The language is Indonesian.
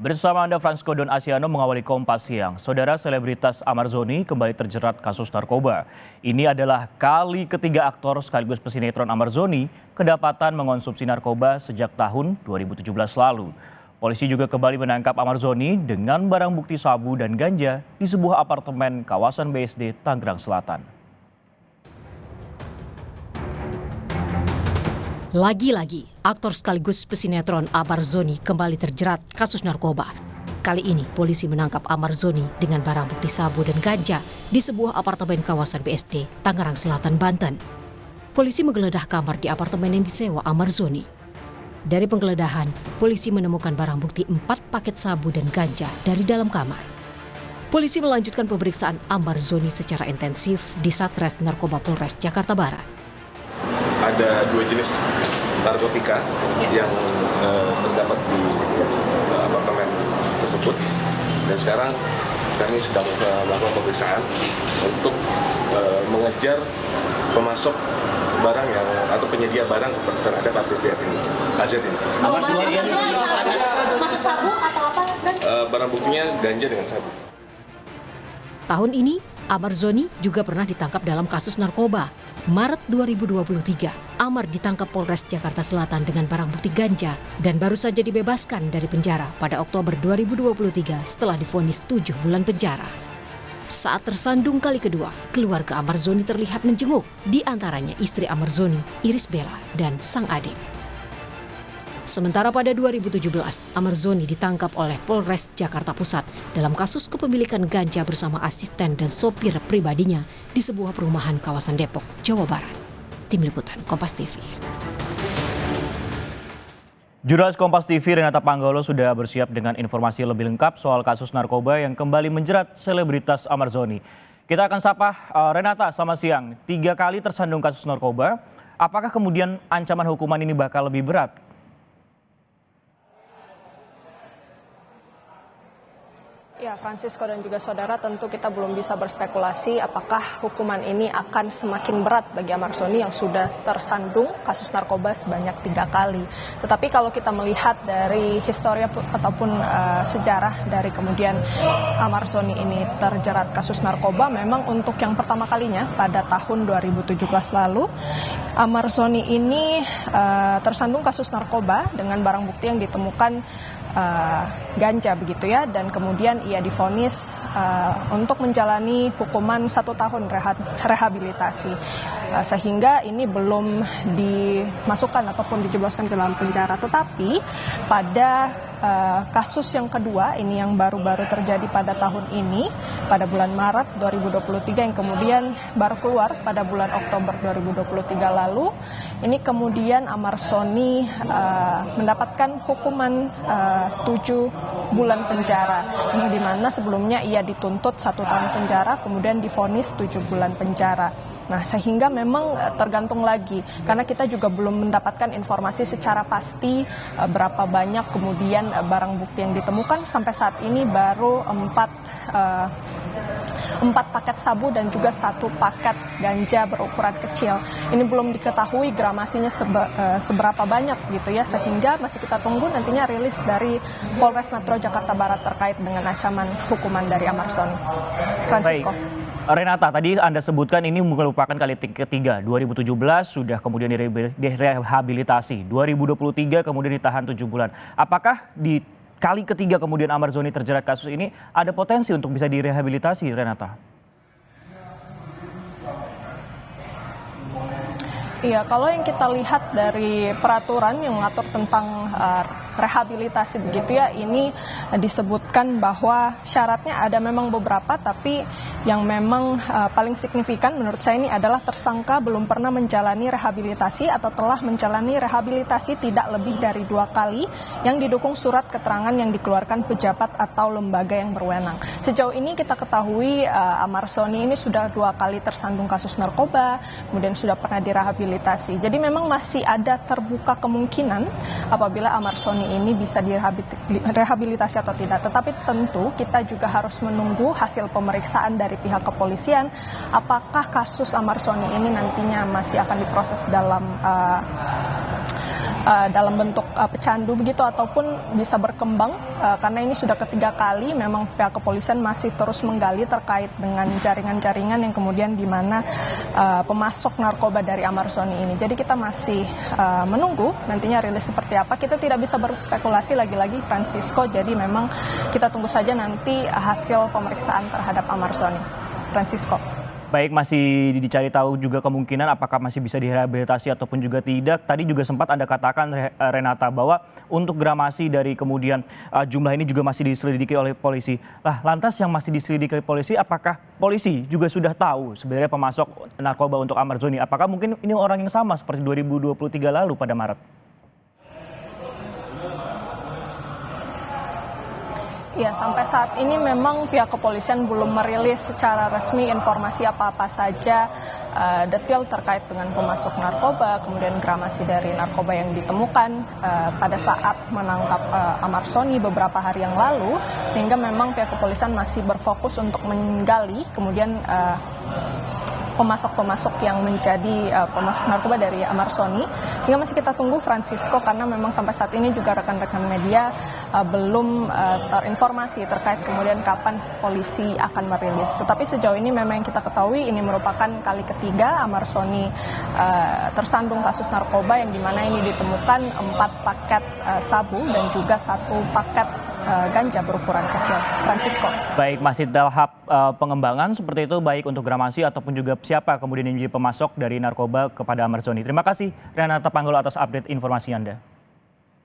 Bersama Anda, Francisco Don Asiano mengawali Kompas Siang. Saudara, selebritas Amar Zoni kembali terjerat kasus narkoba. Ini adalah kali ketiga aktor sekaligus pesinetron Amar Zoni kedapatan mengonsumsi narkoba sejak tahun 2017 lalu. Polisi juga kembali menangkap Amar Zoni dengan barang bukti sabu dan ganja di sebuah apartemen kawasan BSD, Tangerang Selatan. Lagi-lagi, aktor sekaligus pesinetron Amar Zoni kembali terjerat kasus narkoba. Kali ini, polisi menangkap Amar Zoni dengan barang bukti sabu dan ganja di sebuah apartemen kawasan BSD, Tangerang Selatan, Banten. Polisi menggeledah kamar di apartemen yang disewa Amar Zoni. Dari penggeledahan, polisi menemukan barang bukti 4 paket sabu dan ganja dari dalam kamar. Polisi melanjutkan pemeriksaan Amar Zoni secara intensif di Satres Narkoba Polres Jakarta Barat. Ada 2 jenis narkotika yang terdapat di apartemen tersebut, dan sekarang kami sedang melakukan pemeriksaan untuk mengejar pemasok barang yang atau penyedia barang terhadap AZ ini. Maksud sabu atau apa? Barang buktinya ganja dengan sabu. Tahun ini, Amar Zoni juga pernah ditangkap dalam kasus narkoba. Maret 2023, Amar ditangkap Polres Jakarta Selatan dengan barang bukti ganja dan baru saja dibebaskan dari penjara pada Oktober 2023 setelah divonis 7 bulan penjara. Saat tersandung kali kedua, keluarga Amar Zoni terlihat menjenguk, di antaranya istri Amar Zoni, Iris Bella, dan sang adik. Sementara pada 2017, Amar Zoni ditangkap oleh Polres Jakarta Pusat dalam kasus kepemilikan ganja bersama asisten dan sopir pribadinya di sebuah perumahan kawasan Depok, Jawa Barat. Tim Liputan Kompas TV. Jurnalis Kompas TV Renata Panggolo sudah bersiap dengan informasi lebih lengkap soal kasus narkoba yang kembali menjerat selebritas Amar Zoni. Kita akan sapa Renata, selamat siang. 3 kali tersandung kasus narkoba, apakah kemudian ancaman hukuman ini bakal lebih berat? Ya, Francisco dan juga saudara, tentu kita belum bisa berspekulasi apakah hukuman ini akan semakin berat bagi Amar Zoni yang sudah tersandung kasus narkoba sebanyak 3 kali. Tetapi kalau kita melihat dari histori ataupun sejarah dari kemudian Amar Zoni ini terjerat kasus narkoba, memang untuk yang pertama kalinya pada tahun 2017 lalu, Amar Zoni ini tersandung kasus narkoba dengan barang bukti yang ditemukan ganja begitu ya, dan kemudian ia divonis untuk menjalani hukuman 1 tahun rehabilitasi, sehingga ini belum dimasukkan ataupun dijebloskan ke dalam penjara. Tetapi pada kasus yang kedua ini yang baru-baru terjadi pada tahun ini, pada bulan Maret 2023 yang kemudian baru keluar pada bulan Oktober 2023 lalu, ini kemudian Amar Zoni mendapatkan hukuman 7 bulan penjara, yang dimana sebelumnya ia dituntut 1 tahun penjara, kemudian divonis 7 bulan penjara. Nah, sehingga memang tergantung lagi, karena kita juga belum mendapatkan informasi secara pasti berapa banyak kemudian barang bukti yang ditemukan. Sampai saat ini baru 4 paket sabu dan juga 1 paket ganja berukuran kecil. Ini belum diketahui gramasinya seberapa banyak gitu ya, sehingga masih kita tunggu nantinya rilis dari Polres Metro Jakarta Barat terkait dengan ancaman hukuman dari Amar Zoni. Francisco. Baik. Renata, tadi Anda sebutkan ini merupakan kali ketiga. 2017 sudah kemudian direhabilitasi, 2023 kemudian ditahan 7 bulan. Apakah di kali ketiga kemudian Amar Zoni terjerat kasus ini ada potensi untuk bisa direhabilitasi, Renata? Iya, kalau yang kita lihat dari peraturan yang mengatur tentang rehabilitasi begitu ya, ini disebutkan bahwa syaratnya ada memang beberapa, tapi yang memang paling signifikan menurut saya ini adalah tersangka belum pernah menjalani rehabilitasi atau telah menjalani rehabilitasi tidak lebih dari 2 kali yang didukung surat keterangan yang dikeluarkan pejabat atau lembaga yang berwenang. Sejauh ini kita ketahui Amar Zoni ini sudah 2 kali tersandung kasus narkoba, kemudian sudah pernah direhabilitasi. Jadi memang masih ada terbuka kemungkinan apabila Amar Zoni ini bisa direhabilitasi atau tidak. Tetapi tentu kita juga harus menunggu hasil pemeriksaan dari pihak kepolisian, apakah kasus Amar Zoni ini nantinya masih akan diproses dalam dalam bentuk pecandu begitu ataupun bisa berkembang karena ini sudah ketiga kali memang pihak kepolisian masih terus menggali terkait dengan jaringan-jaringan yang kemudian di mana pemasok narkoba dari Amar Zoni ini. Jadi kita masih menunggu nantinya rilis seperti apa. Kita tidak bisa berspekulasi lagi-lagi Francisco. Jadi memang kita tunggu saja nanti hasil pemeriksaan terhadap Amar Zoni. Francisco. Baik, masih dicari tahu juga kemungkinan apakah masih bisa direhabilitasi ataupun juga tidak. Tadi juga sempat Anda katakan, Renata, bahwa untuk gramasi dari kemudian jumlah ini juga masih diselidiki oleh polisi. Lah, lantas yang masih diselidiki oleh polisi, apakah polisi juga sudah tahu sebenarnya pemasok narkoba untuk Amar Zoni? Apakah mungkin ini orang yang sama seperti 2023 lalu pada Maret? Ya, sampai saat ini memang pihak kepolisian belum merilis secara resmi informasi apa-apa saja detail terkait dengan pemasok narkoba, kemudian gramasi dari narkoba yang ditemukan pada saat menangkap Amar Zoni beberapa hari yang lalu, sehingga memang pihak kepolisian masih berfokus untuk menggali kemudian pemasok-pemasok yang menjadi pemasok narkoba dari Amar Zoni, sehingga masih kita tunggu Francisco karena memang sampai saat ini juga rekan-rekan media belum terinformasi terkait kemudian kapan polisi akan merilis. Tetapi sejauh ini memang yang kita ketahui ini merupakan kali ketiga Amar Zoni tersandung kasus narkoba yang dimana ini ditemukan 4 paket sabu dan juga 1 paket ganja berukuran kecil. Francisco. Baik, masih tahap pengembangan seperti itu, baik untuk gramasi ataupun juga siapa kemudian yang menjadi pemasok dari narkoba kepada Amar Zoni. Terima kasih Renata Panggolo atas update informasi Anda.